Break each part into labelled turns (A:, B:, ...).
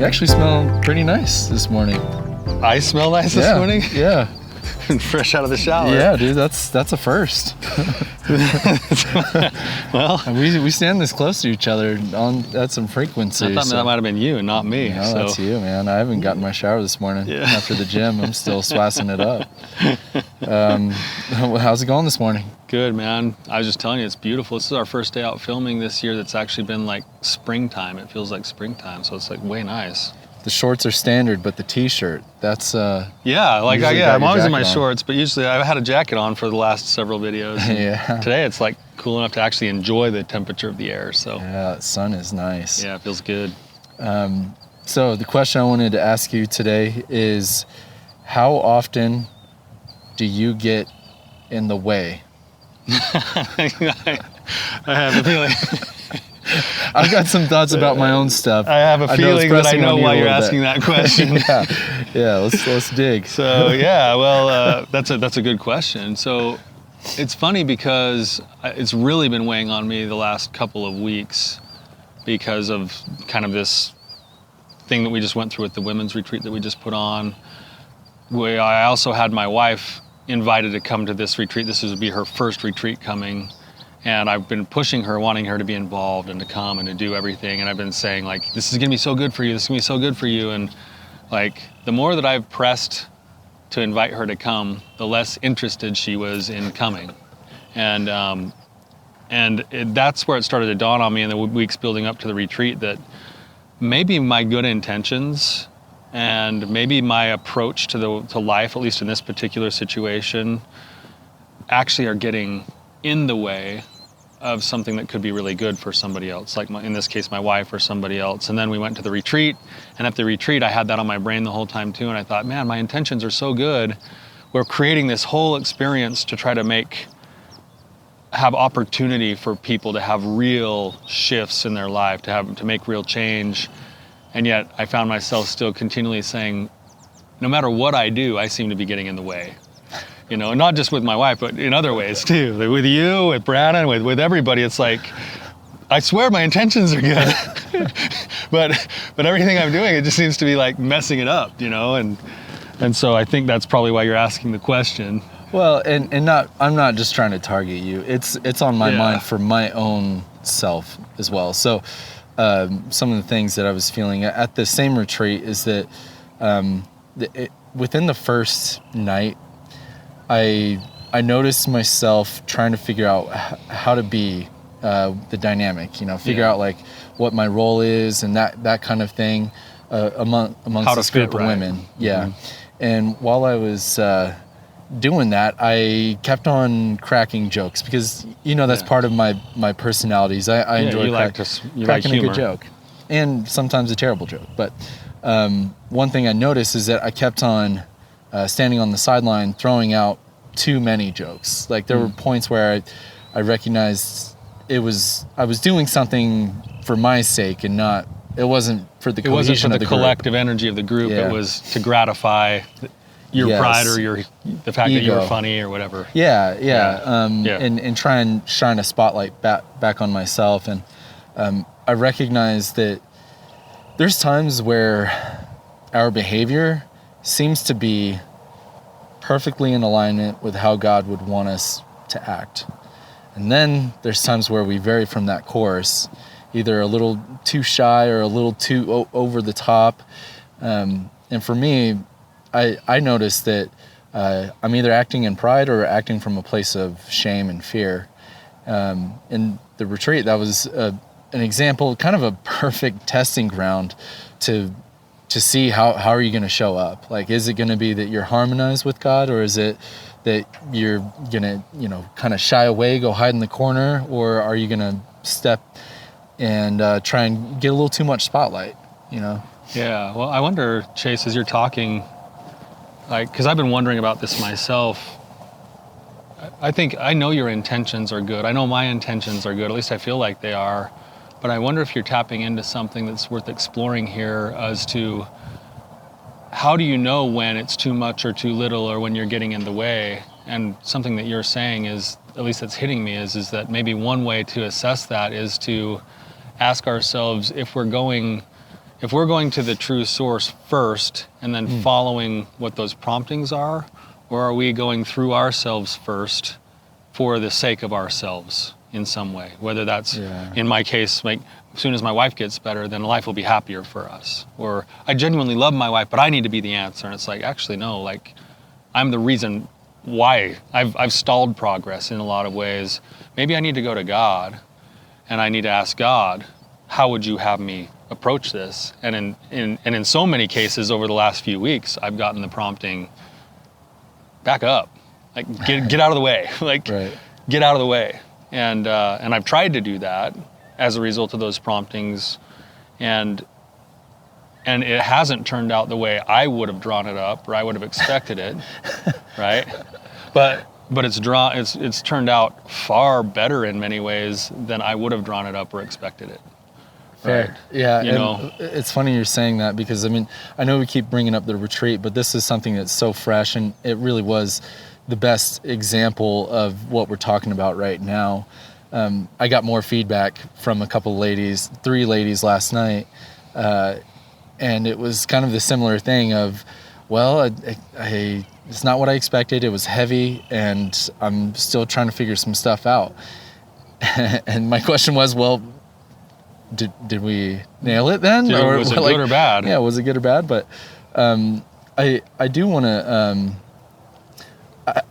A: You actually smell pretty nice this morning.
B: I smell nice this morning?
A: Yeah.
B: Fresh out of the shower.
A: Yeah, dude, that's a first.
B: Well,
A: we stand this close to each other at some frequency.
B: I thought that might have been you and not me.
A: No, that's you, man. I haven't gotten my shower this morning.
B: Yeah.
A: After the gym. I'm still swassing it up. How's it going this morning?
B: Good, man. I was just telling you, it's beautiful. This is our first day out filming this year that's actually been like springtime. It feels like springtime, so it's like way nice.
A: The shorts are standard, but the t-shirt, that's
B: I'm always in my shorts, but usually I've had a jacket on for the last several videos.
A: Yeah.
B: Today it's like cool enough to actually enjoy the temperature of the air, so.
A: Yeah, the sun is nice.
B: Yeah, it feels good.
A: So the question I wanted to ask you today is, how often do you get in the way?
B: I have a feeling.
A: I've got some thoughts about my own stuff.
B: I have a feeling that I know why you're asking that question.
A: yeah. Let's dig.
B: So yeah, well, that's a good question. So it's funny because it's really been weighing on me the last couple of weeks because of kind of this thing that we just went through at the women's retreat that we just put on. Where I also had my wife invited to come to this retreat. This would be her first retreat coming. And I've been pushing her, wanting her to be involved and to come and to do everything. And I've been saying, like, this is gonna be so good for you, this is gonna be so good for you. And like, the more that I've pressed to invite her to come, the less interested she was in coming. And that's where it started to dawn on me in the weeks building up to the retreat that maybe my good intentions and maybe my approach to life, at least in this particular situation, actually are getting in the way of something that could be really good for somebody else, like in this case, my wife or somebody else. And then we went to the retreat, and at the retreat, I had that on my brain the whole time too, and I thought, man, my intentions are so good. We're creating this whole experience to try to have opportunity for people to have real shifts in their life, to make real change. And yet I found myself still continually saying, no matter what I do, I seem to be getting in the way. You know, not just with my wife, but in other ways too. With you, with Brandon, with everybody, it's like, I swear my intentions are good, but everything I'm doing, it just seems to be like messing it up, you know? And so I think that's probably why you're asking the question.
A: Well, I'm not just trying to target you. It's on my mind for my own self as well. So some of the things that I was feeling at the same retreat is that within the first night, I noticed myself trying to figure out how to be the dynamic, you know, figure out like what my role is and that kind of thing amongst this group of women. Yeah. Mm-hmm. And while I was doing that, I kept on cracking jokes because, you know, that's part of my personalities. I enjoy cracking a good joke and sometimes a terrible joke. But one thing I noticed is that I kept on standing on the sideline throwing out too many jokes. Like there were points where I recognized I was doing something for my sake and it wasn't for the cohesion of the group. It wasn't for the
B: collective energy of the group. Yeah. It was to gratify your pride or the fact
A: ego.
B: That you were funny or whatever.
A: Yeah. And try and shine a spotlight back on myself. And I recognize that there's times where our behavior seems to be perfectly in alignment with how God would want us to act. And then there's times where we vary from that course, either a little too shy or a little too over the top. And for me, I noticed that I'm either acting in pride or acting from a place of shame and fear. In the retreat, that was an example, kind of a perfect testing ground to see how are you going to show up. Like, is it going to be that you're harmonized with God, or is it that you're going to, you know, kind of shy away, go hide in the corner, or are you going to step and try and get a little too much spotlight, you know?
B: Yeah, well, I wonder, Chase, as you're talking, like, because I've been wondering about this myself. I think I know your intentions are good. I know my intentions are good. At least I feel like they are. But I wonder if you're tapping into something that's worth exploring here as to how do you know when it's too much or too little or when you're getting in the way? And something that you're saying is, at least that's hitting me, is that maybe one way to assess that is to ask ourselves if we're going if we're going to the true source first and then following what those promptings are, or are we going through ourselves first for the sake of ourselves in some way? Whether that's, in my case, like as soon as my wife gets better, then life will be happier for us. Or I genuinely love my wife, but I need to be the answer. And it's like, actually, no, like I'm the reason why I've stalled progress in a lot of ways. Maybe I need to go to God and I need to ask God, how would you have me approach this? And in so many cases over the last few weeks, I've gotten the prompting, back up, like get out of the way, like get out of the way. And I've tried to do that as a result of those promptings, and it hasn't turned out the way I would have drawn it up or I would have expected it, right? But it's turned out far better in many ways than I would have drawn it up or expected it.
A: Fair.
B: Right?
A: Yeah.
B: You know,
A: it's funny you're saying that, because I mean, I know we keep bringing up the retreat, but this is something that's so fresh, and it really was the best example of what we're talking about right now. I got more feedback from a couple ladies, 3 ladies last night, and it was kind of the similar thing of, well, it's not what I expected. It was heavy, and I'm still trying to figure some stuff out. And my question was, well, did we nail it then?
B: Or was it good or bad?
A: Yeah, was it good or bad? But I do want to.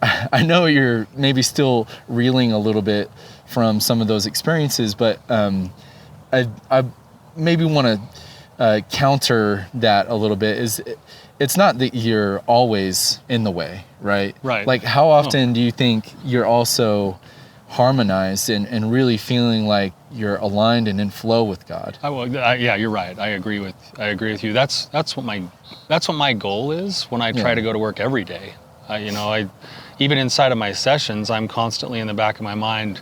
A: I know you're maybe still reeling a little bit from some of those experiences, but I maybe want to counter that a little bit. It's not that you're always in the way, right?
B: Right.
A: Like, how often do you think you're also harmonized and really feeling like you're aligned and in flow with God?
B: Yeah, you're right. I agree with you. That's what my goal is when I try to go to work every day. Even inside of my sessions, I'm constantly in the back of my mind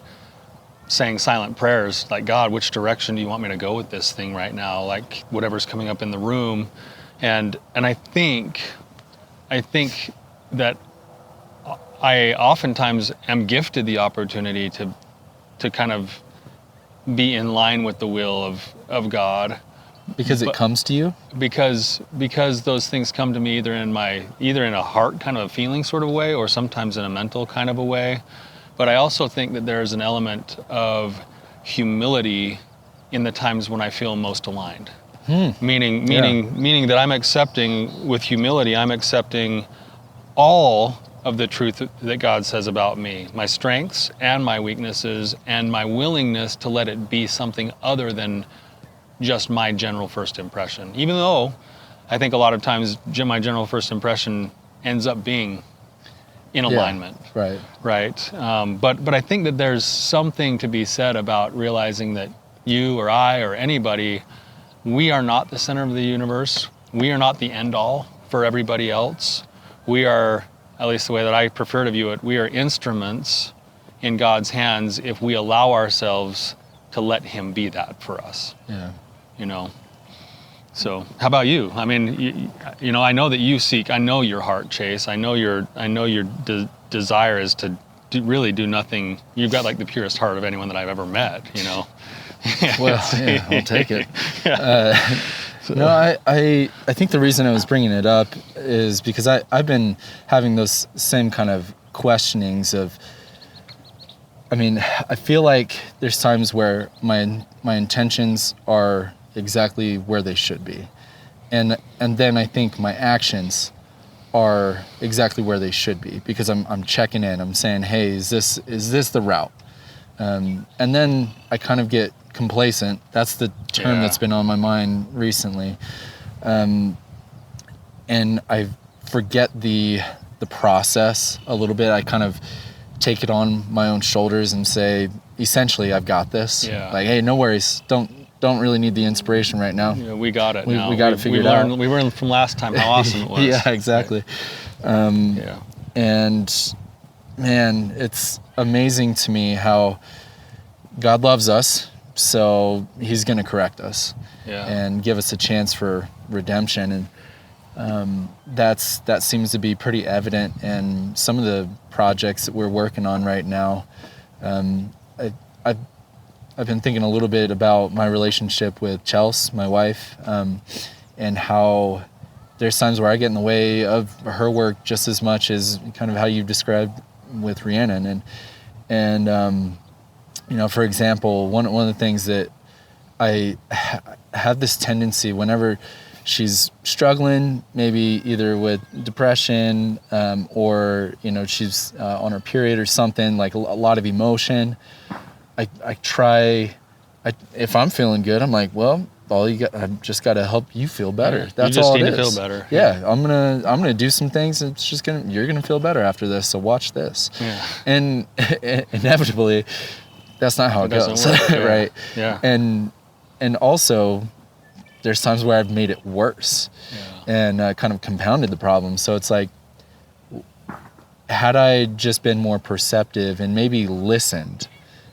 B: saying silent prayers, like, God, which direction do you want me to go with this thing right now? Like, whatever's coming up in the room. And I think that I oftentimes am gifted the opportunity to kind of be in line with the will of God.
A: Because it comes to you?
B: Because those things come to me either in a heart kind of a feeling sort of way, or sometimes in a mental kind of a way. But I also think that there's an element of humility in the times when I feel most aligned. Meaning that I'm accepting, with humility, I'm accepting all of the truth that God says about me, my strengths and my weaknesses, and my willingness to let it be something other than just my general first impression. Even though I think a lot of times my general first impression ends up being in alignment.
A: Right.
B: But I think that there's something to be said about realizing that you or I or anybody, we are not the center of the universe. We are not the end all for everybody else. We are, at least the way that I prefer to view it, we are instruments in God's hands if we allow ourselves to let Him be that for us.
A: Yeah.
B: So how about you? I mean, I know that you seek, I know your heart, Chase. I know your desire is to really do nothing. You've got like the purest heart of anyone that I've ever met,
A: Well, yeah, I'll take it. No, I think the reason I was bringing it up is because I've been having those same kind of questionings of, I mean, I feel like there's times where my intentions are exactly where they should be. And then I think my actions are exactly where they should be, because I'm checking in. I'm saying, hey, is this the route? And then I kind of get complacent. That's the term that's been on my mind recently. And I forget the process a little bit. I kind of take it on my own shoulders and say, essentially, I've got this.
B: Yeah.
A: Like, hey, no worries. Don't really need the inspiration right now.
B: Yeah, we got it now.
A: We got it figured out.
B: We learned from last time how awesome it was.
A: Yeah, exactly.
B: Right.
A: And man, it's amazing to me how God loves us, so He's going to correct us and give us a chance for redemption. And that seems to be pretty evident in some of the projects that we're working on right now. I've been thinking a little bit about my relationship with Chelsea, my wife, and how there's times where I get in the way of her work just as much as kind of how you described with Rhiannon. And for example, one of the things that I have this tendency whenever she's struggling, maybe either with depression or she's on her period or something, like a lot of emotion. I try. If I'm feeling good, I'm like, well, I've just got to help you feel better.
B: Yeah,
A: That's
B: you just
A: all
B: need
A: it
B: to
A: is.
B: feel better.
A: Yeah, I'm gonna do some things. You're gonna feel better after this. So watch this.
B: Yeah.
A: And inevitably, that's not how it goes,
B: work. Yeah.
A: right?
B: Yeah.
A: And also, there's times where I've made it worse, and kind of compounded the problem. So it's like, had I just been more perceptive and maybe listened,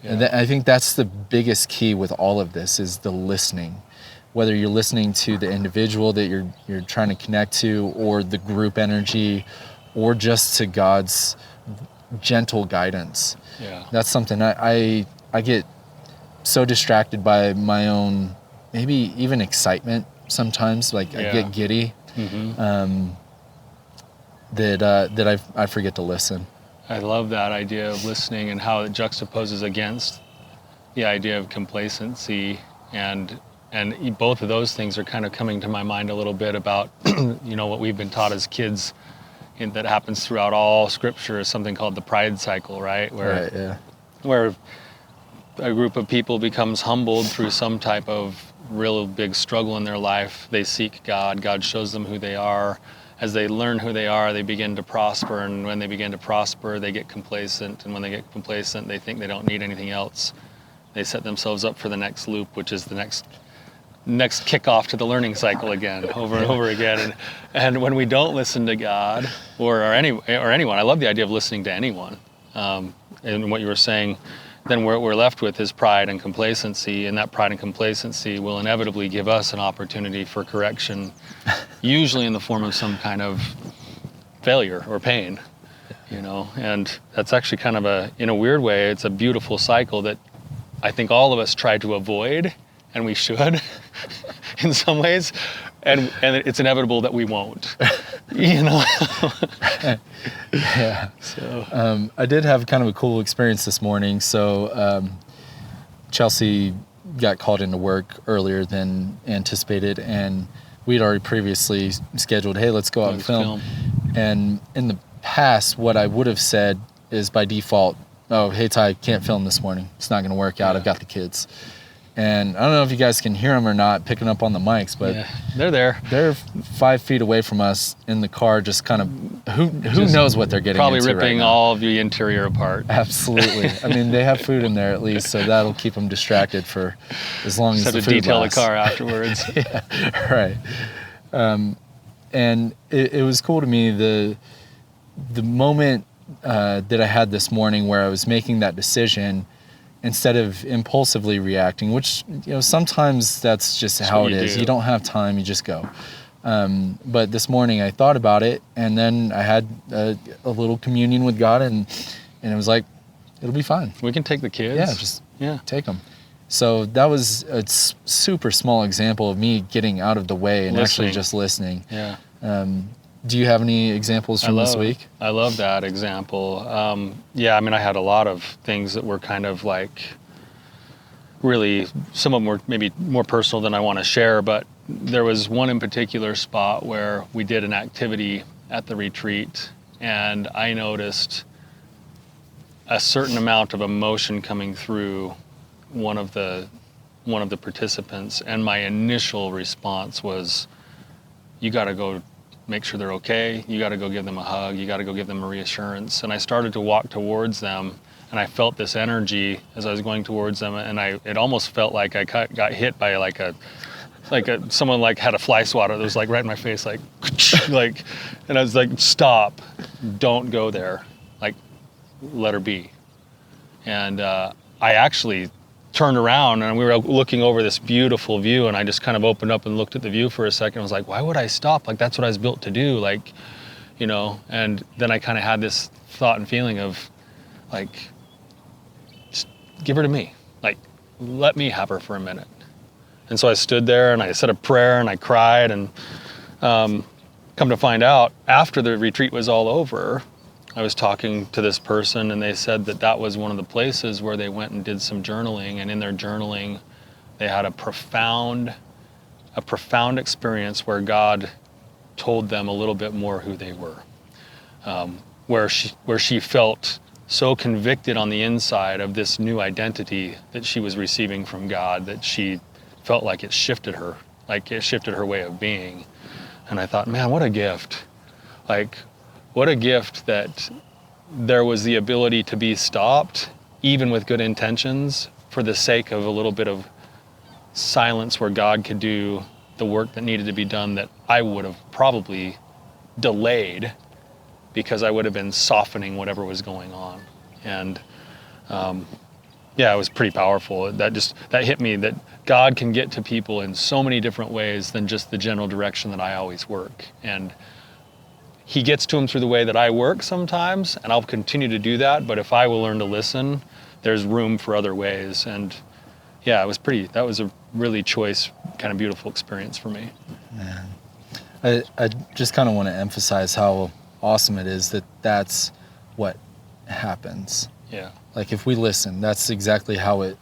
A: and I think that's the biggest key with all of this is the listening. Whether you're listening to the individual that you're trying to connect to, or the group energy, or just to God's gentle guidance.
B: Yeah.
A: That's something I get so distracted by my own, maybe even excitement sometimes, like I get giddy, that I forget to listen.
B: I love that idea of listening and how it juxtaposes against the idea of complacency, and both of those things are kind of coming to my mind a little bit about what we've been taught as kids, and that happens throughout all Scripture, is something called the pride cycle, right? Where a group of people becomes humbled through some type of real big struggle in their life. They seek God. God shows them who they are. As they learn who they are, they begin to prosper. And when they begin to prosper, they get complacent. And when they get complacent, they think they don't need anything else. They set themselves up for the next loop, which is the next kickoff to the learning cycle again, over and over again. And when we don't listen to God or anyone, I love the idea of listening to anyone. And what you were saying, then what we're left with is pride and complacency, and that pride and complacency will inevitably give us an opportunity for correction, usually in the form of some kind of failure or pain, and that's actually kind of in a weird way, it's a beautiful cycle that I think all of us try to avoid, and we should in some ways, and it's inevitable that we won't.
A: Yeah. So I did have kind of a cool experience this morning. So Chelsea got called into work earlier than anticipated, and we'd already previously scheduled, hey, let's go out and film. And in the past, what I would have said is by default, oh, hey, Ty, can't film this morning. It's not going to work out. I've got the kids. And I don't know if you guys can hear them or not picking up on the mics, but
B: they're there.
A: They're 5 feet away from us in the car, just kind of, who knows what they're getting
B: probably
A: into
B: ripping
A: right
B: all of the interior apart.
A: Absolutely. I mean, they have food in there at least, so that'll keep them distracted for as long as the food
B: detail
A: lasts.
B: the car afterwards.
A: Yeah, right. And it was cool to me, the moment that I had this morning where I was making that decision, instead of impulsively reacting, which, sometimes that's just how it is. You don't have time, you just go. But this morning I thought about it, and then I had a little communion with God, and it was like, it'll be fine.
B: We can take the kids.
A: Yeah, just take them. So that was a super small example of me getting out of the way and actually just listening.
B: Yeah.
A: Do you have any examples from this week?
B: I love that example. I mean, I had a lot of things that were kind of like, really, some of them were maybe more personal than I want to share, but there was one in particular spot where we did an activity at the retreat, and I noticed a certain amount of emotion coming through one of the participants, and my initial response was, you got to go make sure they're okay. You got to go give them a hug. You got to go give them a reassurance. And I started to walk towards them, and I felt this energy as I was going towards them, and it almost felt like I got hit by someone like had a fly swatter that was like right in my face, like, and I was like, stop, don't go there, like, let her be. And I actually turned around, and we were looking over this beautiful view, and I just kind of opened up and looked at the view for a second. I was like, why would I stop? Like, that's what I was built to do. Like, and then I kind of had this thought and feeling of like, just give her to me. Like, let me have her for a minute. And so I stood there and I said a prayer and I cried, and come to find out, after the retreat was all over, I was talking to this person and they said that was one of the places where they went and did some journaling, and in their journaling they had a profound experience where God told them a little bit more who they were, where she felt so convicted on the inside of this new identity that she was receiving from God that she felt like it shifted her way of being. And I thought, man, what a gift. Like, what a gift that there was the ability to be stopped, even with good intentions, for the sake of a little bit of silence where God could do the work that needed to be done that I would have probably delayed because I would have been softening whatever was going on. And it was pretty powerful. That hit me, that God can get to people in so many different ways than just the general direction that I always work. And he gets to them through the way that I work sometimes, and I'll continue to do that. But if I will learn to listen, there's room for other ways. And that was a really choice, kind of beautiful experience for me.
A: Man, I just kind of want to emphasize how awesome it is that that's what happens.
B: Yeah.
A: Like, if we listen, that's exactly how it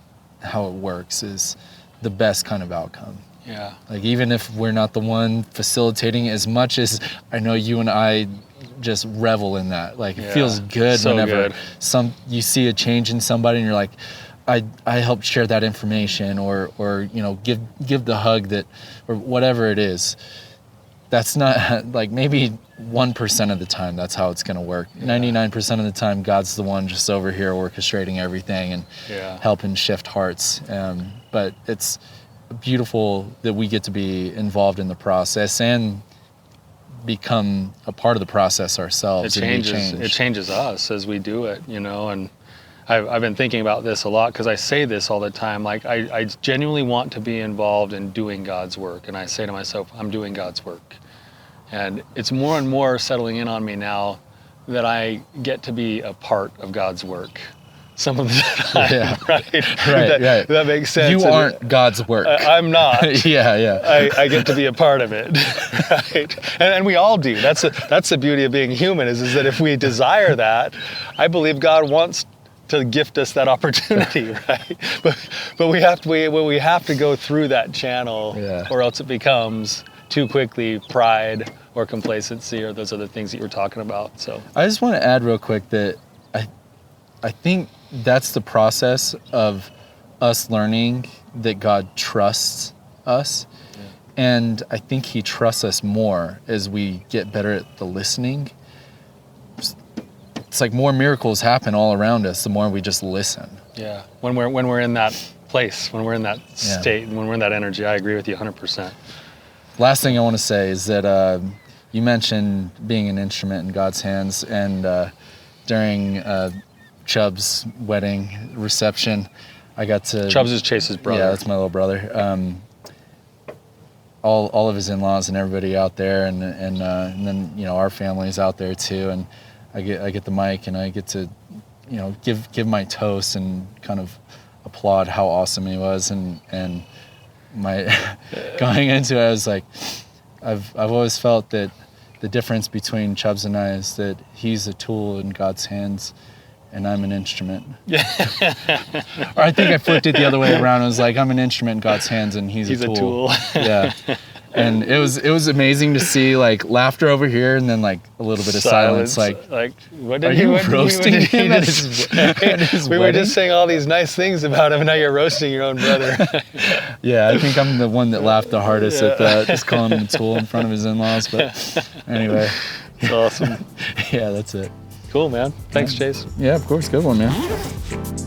A: works, is the best kind of outcome.
B: Yeah.
A: Like, even if we're not the one facilitating, as much as I know you and I just revel in that. Like, it feels good
B: so
A: whenever
B: good.
A: You see a change in somebody and you're like, I helped share that information, or give the hug that, or whatever it is. That's not, like, maybe 1% of the time that's how it's going to work. 99% of the time, God's the one just over here orchestrating everything and helping shift hearts. But it's beautiful that we get to be involved in the process and become a part of the process ourselves.
B: It changes us as we do it, and I've been thinking about this a lot, because I say this all the time. Like, I genuinely want to be involved in doing God's work, and I say to myself, I'm doing God's work. And it's more and more settling in on me now that I get to be a part of God's work some of the time. Right. That makes sense.
A: You aren't God's work.
B: I'm not.
A: Yeah.
B: I get to be a part of it, right? And we all do. That's the beauty of being human, is that if we desire that, I believe God wants to gift us that opportunity, right? But we have to go through that channel, or else it becomes too quickly pride or complacency or those other things that you were talking about. So
A: I just want to add real quick that I think that's the process of us learning that God trusts us. And I think he trusts us more as we get better at the listening. It's like more miracles happen all around us the more we just listen.
B: Yeah. When we're in that place, when we're in that state, when we're in that energy, I agree with you 100%.
A: Last thing I want to say is that you mentioned being an instrument in God's hands, and during Chubb's wedding reception, I got to...
B: Chubb's is Chase's brother.
A: Yeah, that's my little brother. All of his in-laws and everybody out there, and then our family's out there too, and I get the mic and I get to give my toast and kind of applaud how awesome he was, and my going into it, I was like, I've always felt that the difference between Chubbs and I is that he's a tool in God's hands and I'm an instrument. Yeah. Or I think I flipped it the other way around. I was like, I'm an instrument in God's hands and he's a tool. Yeah. And it was amazing to see, like, laughter over here and then like a little bit of silence. Like
B: what did you
A: roasting him at his
B: We were just saying all these nice things about him, and now you're roasting your own brother.
A: Yeah, I think I'm the one that laughed the hardest at that, just calling him a tool in front of his in-laws. But anyway,
B: it's awesome.
A: Yeah, that's it.
B: Cool, man. Thanks, Chase.
A: Yeah, of course. Good one, man.